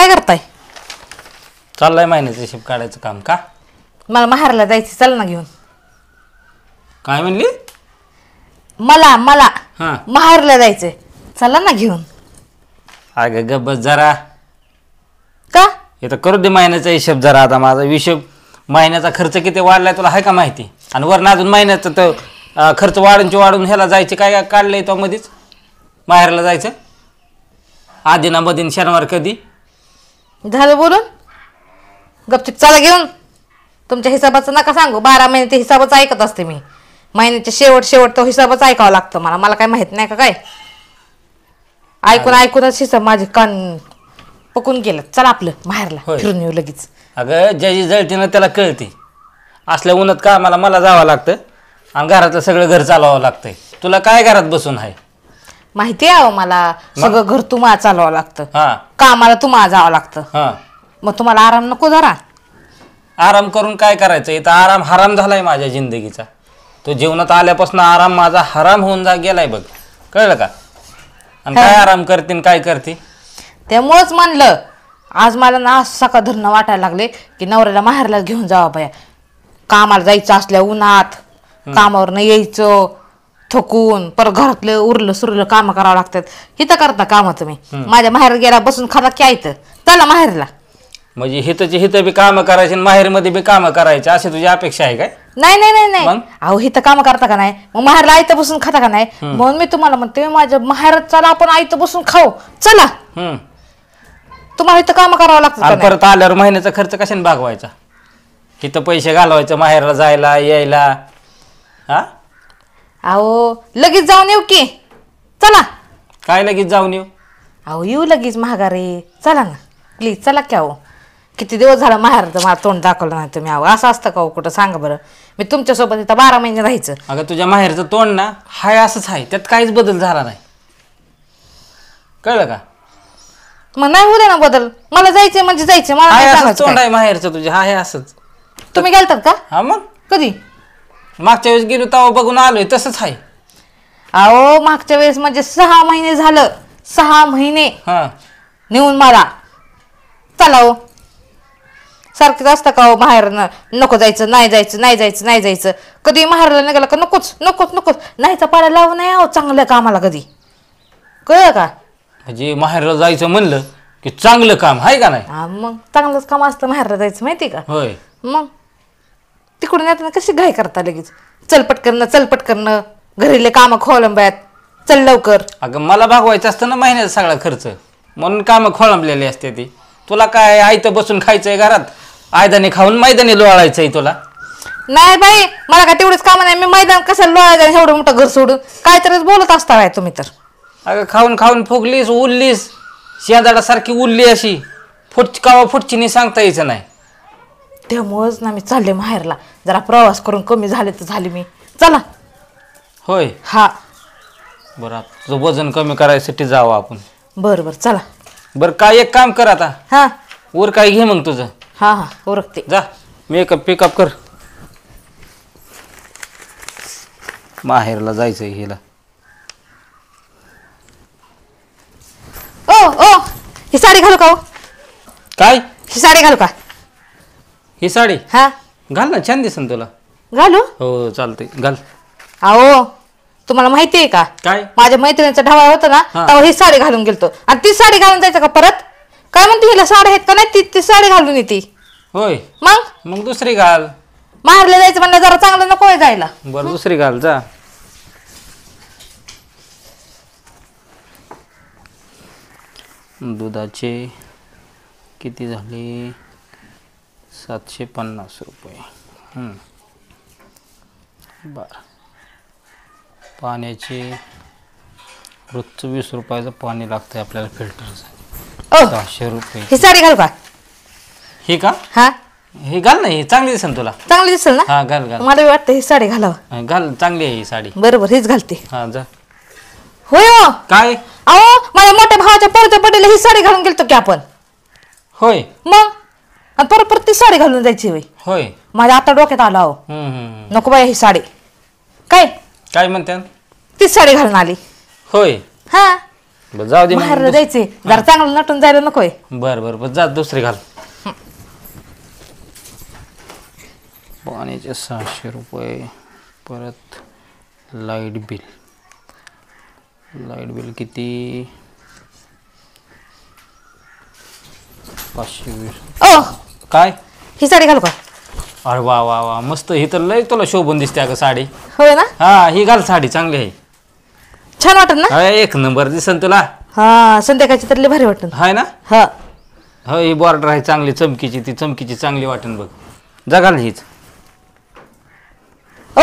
काय करताय? चाललंय महिन्याचं हिशोब काढायचं काम का? मला माहेरला जायचं, चल ना घेऊन. काय म्हणली? मला हां माहेरला जायचंय, चला ना घेऊन. अगं गप्प बस जरा. का? इथं करू दे महिन्याचा हिशोब जरा. आता माझा हिशोब महिन्याचा खर्च किती वाढलाय तुला आहे का माहिती? आणि वरनं अजून महिन्याचं तर खर्च वाढून ह्याला जायचे काय काढलंय तो मध्येच माहेरला जायचं आदिना मधीन शनिवार कधी झालं बोलून? गपचिप चला घेऊन. तुमच्या हिसाबाचं नका सांगू. 12 महिने ते हिसाबच ऐकत असते मी. महिन्याच्या शेवट तो हिसाबच ऐकावं लागतं मला काय माहित नाही का काय? ऐकूनच हिसाब माझे कान पकून गेलं. चला आपलं माहेरला फिरून येऊ लगेच. अगं ज्याची जळती ना त्याला कळते. असल्या उन्हात का मला जावं लागतं आणि घरातलं सगळं घर चालवावं लागतंय. तुला काय घरात बसून आहे माहिती आहे? मला सगळं घर तुम्हाला चालवावं लागतं. हां कामाला तुम्हाला जावं लागतं. हां मग तुम्हाला आराम नको जरा? आराम करून काय करायचं? इथं आराम हराम झालाय माझ्या जिंदगीचा. तो जीवनात आल्यापासून आराम माझा हराम होऊन गेलाय बघ. कळलं का? आणि काय आराम करते आणि काय करते? त्यामुळंच म्हणलं आज मला ना सकाळ धरणं वाटायला लागले की नवऱ्याला माहेरला घेऊन जावं बाया. कामाला जायचं असल्या उन्हात, कामावरनं यायचं थकून, परत घरातलं उरलं सुरलं कामं करावं लागतात. हिथं करता कामं तुम्ही? माझ्या माहेर गेला बसून खाला की ऐकतं. चला माहेरला. म्हणजे हिथं बी कामं करायची आणि माहेरमध्ये बी कामं करायची अशी तुझी अपेक्षा आहे काय? नाही. अहो हिथं कामं करता का नाही? मग माहेरला आयतं बसून खाता का नाही? म्हणून मी तुम्हाला म्हणते माझ्या माहेरात चला आपण आयतं बसून खाऊ. चला. तुम्हाला इथं कामं करावं लागतं. परत आल्यावर महिन्याचा खर्च कशाने भागवायचा? इथं पैसे घालवायचं माहेरला जायला यायला. हा अहो लगेच जाऊन येऊ की. चला. काय लगेच जाऊन येऊ? अहो येऊ लगेच महागारे. चला ना प्लीज चला की. अहो किती दिवस झाला माहेरचं मला तोंड दाखवलं नाही तुम्ही. अहो असं असतं का? कुठं सांगा बरं. मी तुमच्यासोबत इथं 12 महिने राहायचं. अगं तुझ्या माहेरचं तोंड ना हाय असंच आहे. त्यात काहीच बदल झाला नाही. कळलं का? मग नाही होऊ दे ना बदल. मला जायचंय म्हणजे जायचंय. मला हाय नाही असंच सांगायचं तोंड काय. आहे माहेरचं तुझ्या. हाय असंच. तुम्ही गेलतात का? हा मग कधी? मागच्या वेळेस गेलो तेव्हा बघून आलोय तसंच आहे. अहो मागच्या वेळेस म्हणजे 6 महिने झालं. 6 महिने हा नेऊन मला. चला हो. सारखंच असतं का हो बाहेर? नको जायचं, नाही जायचं. कधी माहेरला निघाला का नकोच. नाहीचा पाडा लावू नाही अहो चांगलं कामाला कधी. कळलं का? म्हणजे माहेरला जायचं म्हणलं की चांगलं काम आहे का नाही? हा मग चांगलंच काम असतं माहेरला जायचं माहिती का? होय. मग तिकडून येताना कशी घाई करता लगेच? चलपट करणं घरीले कामं खोळंब्यात. चल लवकर. अगं मला भागवायचं असतं ना महिन्याचा सगळा खर्च. म्हणून कामं खोळंबलेली असते ती. तुला काय आयतं बसून खायचंय घरात? आयदाने खाऊन मैदानी लोळायचंय तुला? नाही बाई मला काय तेवढीच कामं नाही. मी मैदान कशाला लोळायचं एवढं मोठं घर सोडून? काहीतरीच बोलत असता बाय तुम्ही तर. अगं खाऊन फुगलीस उरलीस शेंदाडासारखी उरली अशी. फुटची सांगता यायचं नाही. त्यामुळंच ना मी चालले माहेरला. जरा प्रवास करून कमी झाले तर झाले मी. चला. होय. हा बरं तुझं वजन कमी करायसाठी जावं आपण. बरं चला. बरं काय एक काम कर आता. हा वर काय घे मग तुझं. हा ओरखते. जा मेकअप पिकअप कर. माहेरला जायचंय हिला. ओ ही साडी घालू का हो? काय? ही साडी घालू का? ही साडी हा घाल ना छान दिसन तुला. घालू? हो चालतंय घाल. अहो तुम्हाला माहिती आहे का? काय? माझ्या मैत्रिणीचा ढावा होता ना तेव्हा ही साडी घालून गेलतो. आणि ती साडी घालून जायचं का परत? काय म्हणते हिला साडी आहेत का नाही? ती साडी घालून येते. होय मग दुसरी घाल. माहेरला जायचं म्हणलं जरा चांगलं नको जायला. बरं दुसरी घाल जा. दुधाचे किती झाले? 750 रुपये. बरं पाण्याचे रोजचं 20 रुपयाचं पाणी लागतंय आपल्याला फिल्टरचं. 1000 रुपये. ही साडी घालू का? हे का? हा हे घाल ना. ही चांगली दिसेल तुला. चांगली दिसेल ना? हा घाल मला वाटतं ही साडी घालावं. घाल चांगली आहे ही साडी. बरोबर हीच घालते. हा जा. होय हो. काय? अहो माझ्या मोठ्या भावाच्या पोरच्या पटेला ही साडी घालून गेलतो की आपण. होय. मग आणि परत ती साडी घालून जायची होय. होय. माझ्या आता डोक्यात आलं अहो. नको बाई ही साडी. काय काय म्हणते? तीच साडी घालून आली. होय. हा बरं, जाऊ दे मग. माहेरला जायचे जरा चांगलं नटून जायला नकोय. बरं बरं बरं, जा दुसरी घाल. पाण्याचे 600 रुपये, परत लाईट बिल किती? 520. ओ काय? ही साडी घालू का? अरे वा वा वा, मस्त. ही तर लय तुला शोभून दिसते अगं साडी. होय ना, हा, ही घाल साडी, चांगली आहे. छान वाटत ना. अरे, एक नंबर दिसन तुला. हा, संध्याकाळची तर लय भारी वाटत. हाय ना. हा हो, ही बॉर्डर आहे चांगली चमकीची, ती चमकीची चांगली वाटेन बघ. जा घाल हीच. ओ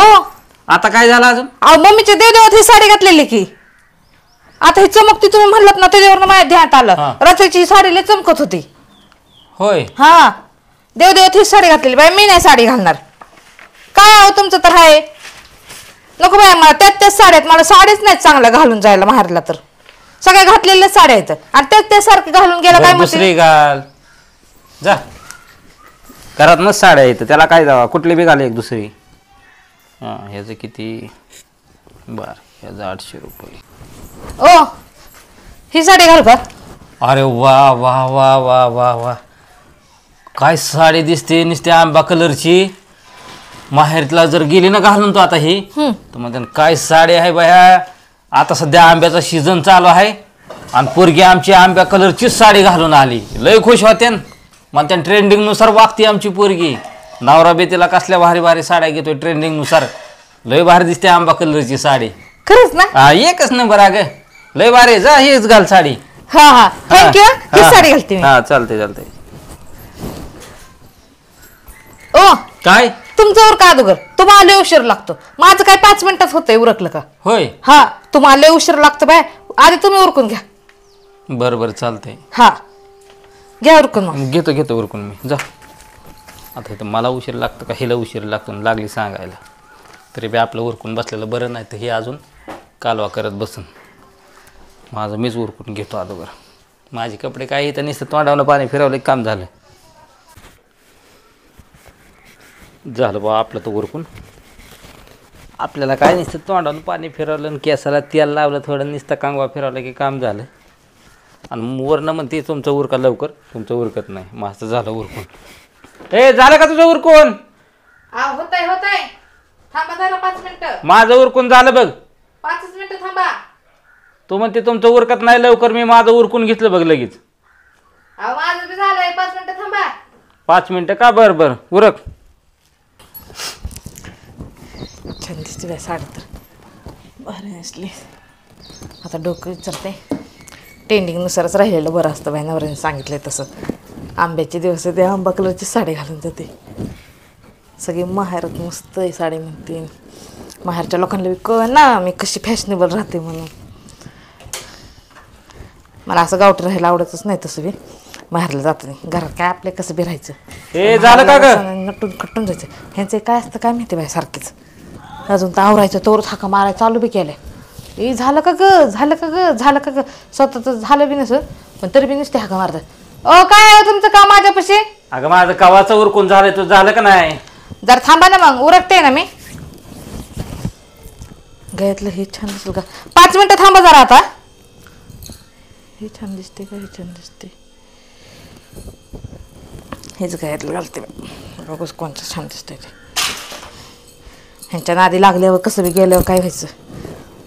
आता काय झालं अजून? अहो मम्मीच्या देवदेवात ही साडी घातलेली की, आता ही चमकती तुम्ही म्हणलात ना, त्याच्यावर माझ्या ध्यानात हा. आलं. रात्रीची ही साडी लय चमकत होती. होय. हा, देवदेवात ही साडी घातलेली बाई, मी नाही साडी घालणार. काय आहो तुमचं तर आहे. नको बाय, मला त्याच साड्यात, मला साडीच नाही चांगल्या घालून जायला माहेरला. तर सगळ्या घातलेल्या साड्या आहेत आणि त्याच सारखं घालून गेला काय बरं, म्हणते. दुसरी घाल. जा, घरात मस्त साड्या येतं, त्याला काय जावा, कुठली बी घाल एक दुसरी. हां, ह्याचं किती? बरं, ह्याचं 800 रुपये. ओ ही साडी घालू का? अरे वा वा वा वा वा वा, काय साडी दिसते, नुसते आंबा कलरची. माहेरला जर गेली ना घालून तो आता ही, तर मग काय साडी आहे बाया. आता सध्या आंब्याचा सीझन चालू आहे आणि पोरगी आमची आंब्या कलरचीच साडी घालून आली. लय खुश होते मग त्या ट्रेंडिंगनुसार वागते आमची पोरगी. नवरा बी तिला कसल्या भारी भारी साड्या घेतोय ट्रेंडिंगनुसार. लय भारी दिसते आंबा कलरची साडी. खरंच ना. हा, एकच नंबर अगं, लय भारी. जा, हीच घाल साडी. हा हा, थँक्यू. ही साडी घालते मी. हा, चालते चालते. ओ काय? तुमच्यावर का अगोदर तुम्हाला लय उशीर लागतो. माझं काय 5 मिनिटात होतंय उरकलं का? होय. हा, तुम्हाला लय उशीर लागतो बाय. आधी तुम्ही उरकून घ्या. बरं बरं, चालतंय. हा, घ्या उरकून मग. घेतो उरकून मी. जा. आता इथं मला उशीर लागतं का हिला उशीर लागतो लागली सांगायला. तरी बी आपलं उरकून बसलेलं बरं, नाही तर हे अजून कालवा करत बसून. माझं मीच उरकून घेतो अगोदर. माझे कपडे काय इथं नुसतं तोंडावलं पाणी फिरवलं काम झालं. झालं बा आपलं तर उरकून. आपल्याला काय नुसतं तोंडावलं पाणी फिरवलं आणि केसाला तेल लावलं, थोडं नुसतं कांगवा फिरवलं की काम झालं. आणि वरनं म्हणते तुमचं उरका लवकर, तुमचं उरकत नाही. माझं झालं उरकून. ए, झालं का तुझं उरकून? होतंय. थांबा जरा 5 मिनिटं. माझं उरकून झालं बघ. 5 मिनिटं थांबा. तू म्हणते तुमचं उरकत नाही लवकर, मी माझं उरकून घेतलं बघ लगेच. अहो माझं बी झालंय. 5 मिनिटं थांबा. 5 मिनिटं का? बरं बरं, उरक. छान दिसते बाय साडी तर, भारी असली. आता डोकं विचारते, ट्रेंडिंगनुसारच राहिलेलं बरं असतं बाई. नवऱ्याने सांगितलंय तसं. आंब्याचे दिवस ते आंबा कलरची साडी घालून जाते. सगळी माहेरात मस्त आहे साडी म्हणते. माहेरच्या लोकांना बी कळ ना मी कशी फॅशनेबल राहते म्हणून. मला असं गावठी राहायला आवडतच नाही. तसं बी माहेरला जात नाही. घरात काय आपले कसं बी राहायचं. ए, झालं का ग? नटून खटून जायचं. ह्यांचं काय असतं काय माहिती बाई सारखीच. अजून तर आवरायचं तोरच हाका मारायला चालू बी केलंय. ए, झालं का ग स्वतः तर झालं बी नसं, पण तरी बी नुसते हाका मारतात. ओ काय आहे तुमचं काम माझ्यापाशी? अगं माझं कवाचं उरकून झालंय, तुझं झालं का नाही? जर थांबा ना मग, उरकते ना मी. गळ्यातलं हे छान दिसलं का? 5 मिनिटं थांबा जरा. आता हे छान दिसते का? हे छान दिसते. हेच गळ्यातलं घालते बघूच कोणतं छान दिसतंय ते. ह्यांच्या नादी लागल्यावर कसं बी गेल्यावर काय व्हायचं.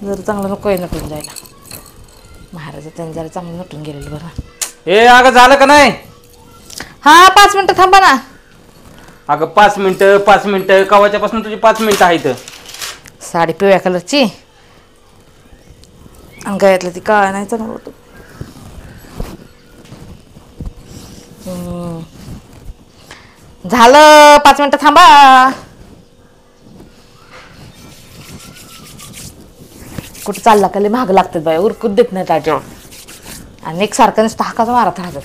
जर चांगलं नको आहे नटून जायला. महाराज त्यांनी जरा चांगलं नटून गेलेलं बरं. ए, अगं झालं का नाही? हा, 5 मिनिटं थांबा ना. अगं 5 मिनिटं कवाच्यापासून तुझी 5 मिनिटं आहेत. साडी पिवळ्या कलरची आणि गळ्यातलं ती काळा नाही चांगलं होतं. झालं. 5 मिनिटं थांबा. कुठं चालला का लय महाग लागतात बाय. उरकूच देत नाही त्याच्यावर. आणि एक सारखं नुसतं हाकाच मारत राहतात.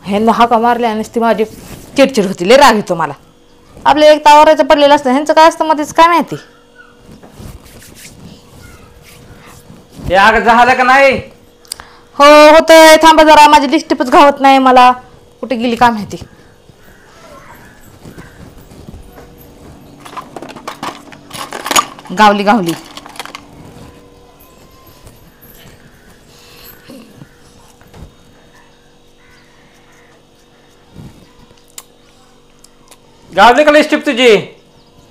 ह्यांना हाका मारल्या आणि ती माझी चिडचिड होती. लय राग येतो मला. आपल्या एक तावरायचं पडलेलं असतं, ह्यांचं काय असतं मध्येच काय माहिती. हे अगं झालं का नाही? हो, होतंय. थांबा जरा. माझी लिस्टिपच घावत नाही मला. कुठे गेली काय माहिती. गावली गावली का लिस्टिप तुझी?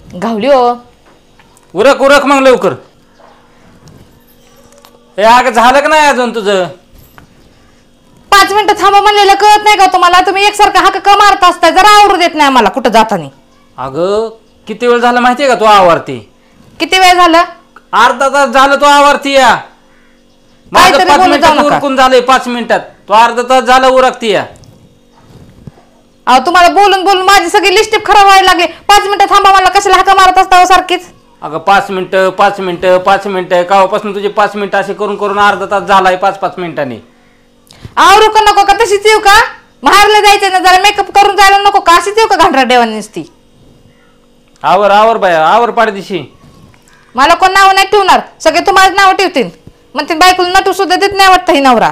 घावली हो. उरक उरक मग लवकर. हे अगं झालं का नाही अजून तुझं? 5 मिनिटं थांबा म्हणलेलं कळत नाही का तुम्हाला? तुम्ही एकसारखं हाक का मारत असताय, जरा आवरू देत नाही मला कुठं जातानी. अगं किती वेळ झाला माहितीये का तू आवारती? किती वेळ झालं? अर्धा तास झालं तू आवारती या. माझं काहीतरी 5 बोलत जाऊ मिनिटात नका. उरकून झालंय 5 मिनिटात. तू अर्धा तास झालं उरकती या. अहो तुम्हाला बोलून बोलून माझी सगळी लिस्टिप खराब व्हायला लागली. 5 मिनिटं थांबा मला कशाला हाका मारत असता सारखीच? अगं 5 मिनिटं 5 मिनिटं 5 मिनिटं कावापासून तुझे 5 मिनिटं असे करून करून अर्धा तास झालाय 5-5 मिनिटांनी. आवरू का नको का? तशीच येऊ का? बाहेरला जायचं ना, जरा मेकअप करून जायला नको का? अशीच येऊ का घांडरा देवानी नुसती? आवर आवर बाया आवर पाडदिशी. मला कोण नाव नाही ठेवणार, सगळे तुम्हाला नाव ठेवतील. म्हणते बायकोला नटू सुद्धा देत नाही वाटतं ही नवरा.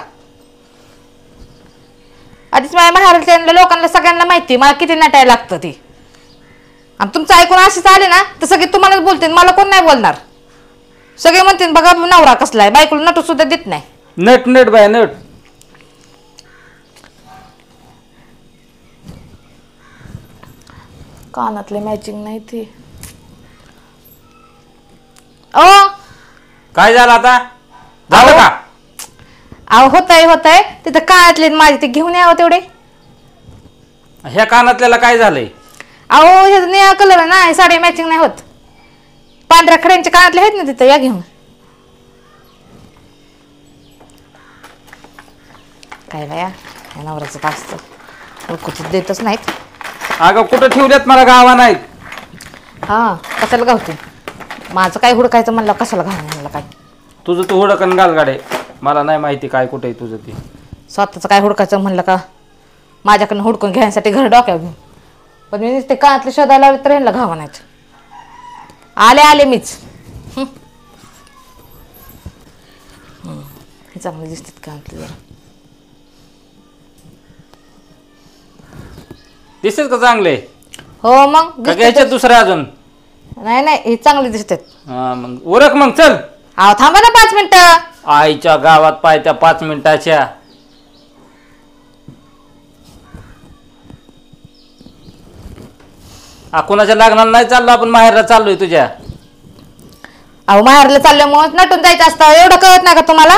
आधीच माझ्या महाराष्ट्रातल्या लोकांना सगळ्यांना माहिती मला किती नटायला लागतं ते. आणि तुमचं ऐकून अशीच आले ना तर सगळे तुम्हालाच बोलतील, मला कोण नाही बोलणार. सगळे म्हणतील बघा नवरा कसला आहे, बायकोला नटू सुद्धा देत नाही. Nut nut by nut. कानातले मॅचिंग नाही ते. ओ काय झालं आता? झालं का? अहो होतंय तिथं कानातले माझे ते घेऊन यावं तेवढे. ह्या कानातल्याला काय झालंय? अहो हे निळा कलर आहे ना, हे साडी मॅचिंग नाही होत. पांढऱ्या खड्यांचे कानातले आहेत ना तिथं, या घेऊन. काय बाया या नवऱ्याचं तर असतं, कुठं देतच नाहीत. अगं कुठं ठेवल्यात मला गावा नाहीत. हा कशाला गावते? माझं काय हुडकायचं म्हणलं कशाला घालून म्हणलं काय? तुझं तू हुडकन गालगाडे, मला नाही माहिती काय कुठे आहे तुझं ते. स्वतःचं काय हुडकायचं म्हणलं का माझ्याकडनं हुडकून घ्यायसाठी घर डोक्यावर घेऊन. पण मी ते कानातले शोधायला लावले तर ह्यांना घावा नाहीत. आले मीच. हे चांगले दिसतात कानातले जरा. दिसतेच का चांगले? हो मग का घ्यायचे दुसरे अजून? नाही हे चांगले दिसतात. हा मग उरक मग चल. अहो थांबा ना 5 मिनिटं. आईच्या गावात पाय त्या 5 मिनिटाच्या. कुणाच्या लग्नाला नाही चाललो आपण, माहेरला चाललोय तुझ्या. अहो माहेरला चालल्यामुळे नटून जायचं असतं, एवढं कळत नाही का तुम्हाला?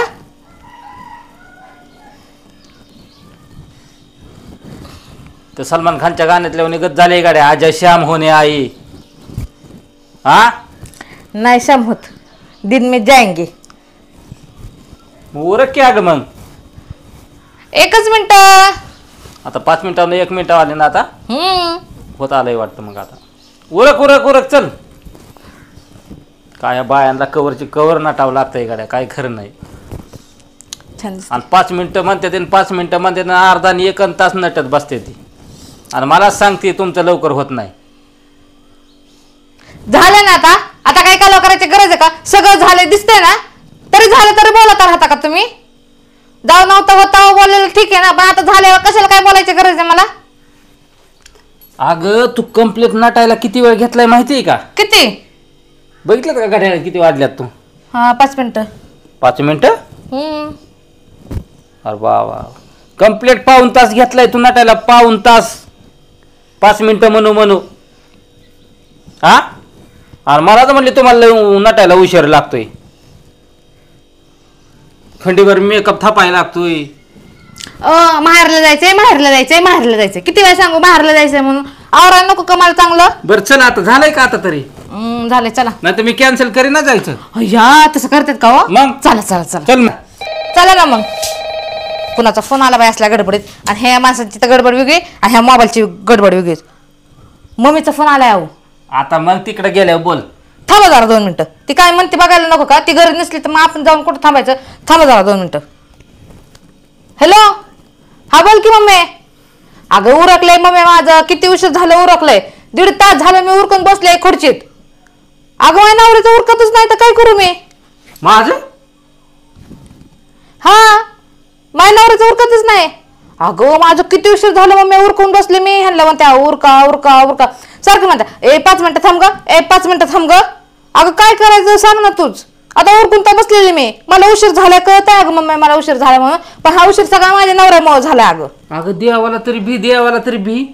तर सलमान खानच्या गाण्यातल्या निगत झाले गाड्या, आजा श्याम होणे आई. हा नाही शाम होत, दिन में जाएंगे. उरक की अगं मग. 1च मिनिट. आता 5 मिनिटावर 1 मिनिट आले ना आता. होत आलंय वाटतं मग आता. उरक उरक उरक चल. काय बायांना कवरची कवर नाटावं लागतंय गाड्या, काय खरं नाही. छान दिसतं. आणि 5 मिनिटं म्हणते ते 5 मिनिटं म्हणते ना, अर्धा आणि 1 तास नटत बसते ती. आणि मलाच सांगते तुमचं लवकर होत नाही. झालं ना आता? आता काय कालवा करायची गरज आहे का? सगळं झालंय दिसतंय ना, तरी झालं तरी बोलत राहता का तुम्ही? जाऊ नव्हतं होता बोललेलं ठीक आहे ना, पण आता झाल्यावर कशाला काय बोलायची गरज आहे मला? अगं तू कंप्लेंट नटायला किती वेळ घेतलाय माहितीये का? किती? बघितलं का गाड्या किती वाजल्यात तू? हा 5 मिनिटं. 5 मिनिटं? अरे वा वा. कंप्लेंट पाऊण तास घेतलाय तू नटायला, पाऊण तास. 5 मिनिटं म्हणू हा. आणि मला तर म्हणले तुम्हाला नटायला उशीर लागतोय, खंडीभर मेकअप थापायला लागतोय. माहेरला जायचंय. किती वेळ सांगू माहेरला जायचंय म्हणून? आवरा नको का मला चांगलं? बरं चल आता, झालंय का आता तरी? झालंय चला. नाही तर मी कॅन्सल करीन ना जायचं. या तसं करतात का हो? मग चला चल मग. चला ना मग. कुणाचा फोन आला बाई असल्या गडबडीत, आणि ह्या माणसाची तर गडबड वेगळी आणि ह्या मोबाईलची गडबड वेगळी. मम्मीचा फोन आलाय. अहो आता मग तिकडे गेल्यावर बोल. थांबा जरा 2 मिनिटं. ती काय म्हणते बघायला नको का? ती घरी नसली तर मग आपण जाऊन कुठं थांबायचं? थांबा जरा 2 मिनिटं. हॅलो, हा बोल की मम्मी. अगं उरकलंय मम्मी माझं, किती उशीर झालं उरकलंय. 1.5 तास झालं मी उरकून बसले खुर्चीत. अगं माझ्या नवऱ्याचं उरकतच नाही तर काय करू मी? माझं? हा माझ्या नवऱ्याचं उरकतच नाही. अगं माझं किती उशीर झालं मम्मी उरकून बसले मी. ह्यांना म्हणते उरका सारखं म्हणता 5 मिनिटं थांब ग, 5 मिनिटं थांब ग. अगं काय करायचं सांग ना तूच. आता उरकून तर बसलेली मी, मला उशीर झालाय कळत आहे. अगं मम्मी मला उशीर झाला म्हणून, पण हा उशीर सगळा माझ्या नवऱ्यामुळे झालाय. अगं देवाला तरी भी.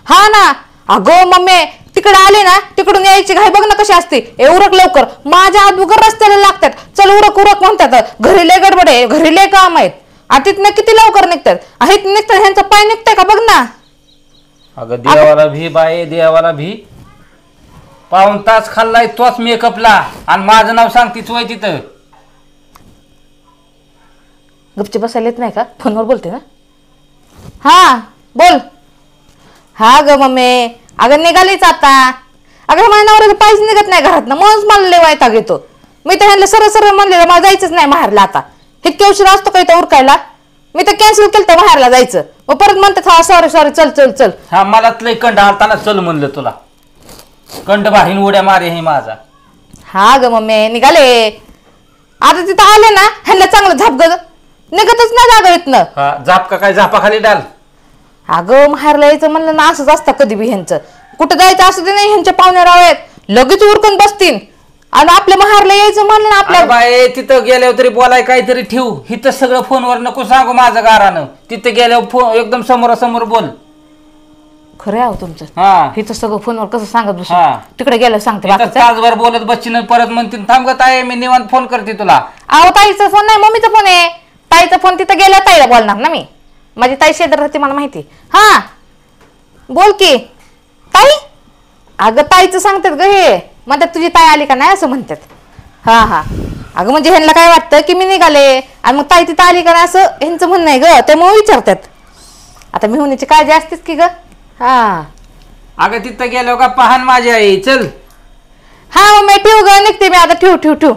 हा ना. अगं मम्मी तिकडे आले ना तिकडून यायची घाई बघ ना कशी असते. उरक लवकर, माझ्या अगोदर रस्त्याला लागतात. चल उरक उरक म्हणतात. घरी लय गडबड आहे, घरी लय काम आहेत. आणि तिथनं किती लवकर निघतात. हे निघतात ह्यांचं पाय निघतंय का बघ ना. अगं देवाला भी बाई, देवाला भी. पाऊण तास खाल्लाय तोच मेकअपला आणि माझं नाव सांगतीच वय तिथं. गपची बसायला येत नाही का? फोनवर बोलते ना. हा बोल. हा ग मम्मी, अगं निघालीच आता. अगं माझ्या नवऱ्याचं पायच निघत नाही घरात ना, म्हणूनच मला लय वैताग येतो. मी तर ह्यांना सरळ सरळ म्हणलेलं मला जायचंच नाही माहेरला आता. इतक्या उशीर असतो का इथं उरकायला. मी तर कॅन्सल केलं तर माहेरला जायचं. मग परत म्हणतात हा सॉरी सॉरी चल चल चल. हा मला लय कंड आलताना चल म्हणलं तुला. कंड बाहीन उड्या मारे हे माझा. हा ग मम्मी निघाले. आता तिथं आले ना ह्यांना चांगलं झापग निघतच नाही जागा इथनं. हा झाप का काय झापाखाली डाल. अगं माहेरला यायचं म्हणलं ना असंच असतं कधी बी ह्यांचं. कुठं जायचं असं ते नाही, ह्यांच्या पाहुण्या रावळ्यात लगेच उरकून बसतील. आणि आपल्या माहेरला यायचं म्हणलं ना आपल्या बाय तिथं गेल्यावर तरी बोलाय काहीतरी ठेवू. हिथं सगळं फोनवर नको सांगू माझं गारानं. तिथं गेल्यावर फोन एकदम समोरासमोर बोल. खरं आहे तुमचं. हा इथं सगळं फोनवर कसं सांगत बस. हा. तिकडे गेलं सांगते इथं बाकीचं. तासभर बोलत बसशील परत म्हणतील थांब ग ताई मी निवांत फोन करते तुला. अहो ताईचा फोन नाही मम्मीचा फोन आहे. ताईचा फोन तिथं गेला ताईला बोलणार ना मी. माझी ताई शेजार राहते मला माहिती. हा बोल की ताई. अगं ताईचं सांगतात ग हे. म्हणतात तुझी ताई आली का नाही असं म्हणतात. हा हा अगं म्हणजे ह्यांना काय वाटतं की मी निघाले आणि मग ताई तिथं आली का नाही असं ह्यांचं म्हणणं आहे ग. त्यामुळे विचारतात. आता मी होण्याची काळजी असतेच की ग. हा अगं तिथं गेल्यावर का पहान माझी आई चल. हा मग मी ठेवू ग निघते मी आता. ठेवू ठेवू ठेवू.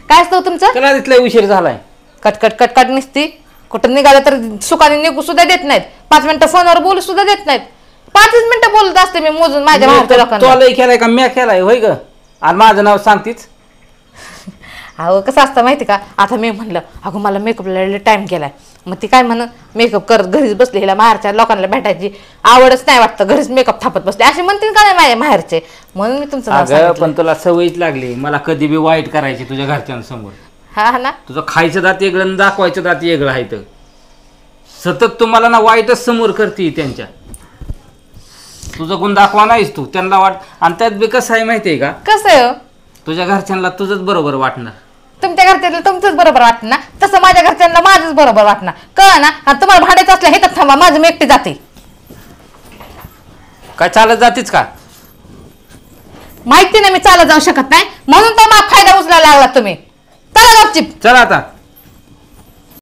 काय असतं तुमचं? तुला तिथला उशीर झालाय. कटकट कटकट निसती. कुठं निघालं तर सुखाने निघू सुद्धा देत नाहीत. 5 मिनिटं फोनवर बोलू सुद्धा देत नाहीत. 5 मिनिटं बोलत असते मी मोजून माझ्या बाहेरच्या लोकांना. तो लय केलाय का म्या केलाय होय ग. आणि माझं नाव सांगतीच. अहो कसं असतं माहिती का. आता मी म्हणलं अगं मला मेकअपला टाइम केलाय. मग ती काय म्हणून मेकअप करत घरीच बसली. हिला माहेरच्या लोकांना भेटायची आवडच नाही वाटतं. घरीच मेकअप थापत बसले असे म्हणतील का नाही माझ्या माहेरचे. म्हणून मी तुमचं नाव अगं सांगितलं. पण तुला सवयच लागली मला कधी बी वाईट करायची तुझ्या घरच्यांसमोर. हा ना. तुझं खायचं दात वेगळं आणि दाखवायचं दात वेगळं आहे. तर सतत तुम्हाला ना वाईटच समोर करते त्यांच्या. तुझं गुण दाखवा नाहीस तू त्यांना वाट. आणि त्यात बी कसं आहे माहितीये का. कसं आहे तुझ्या घरच्यांना तुझंच बरोबर वाटणार. तुमच्या घरच्यांना तुमचंच बरोबर वाटतं ना. तसं माझ्या घरच्यांना माझंच बरोबर वाटणार कळ ना. आणि तुम्हाला भांडायचं असलं हे तर थांबा माझं मी एकटी जाते. काय चालत जातीच का. माहिती नाही मी चालत जाऊ शकत नाही म्हणून तर मला फायदा उचलायला लागला तुम्ही. चला गपचिप. चल आता.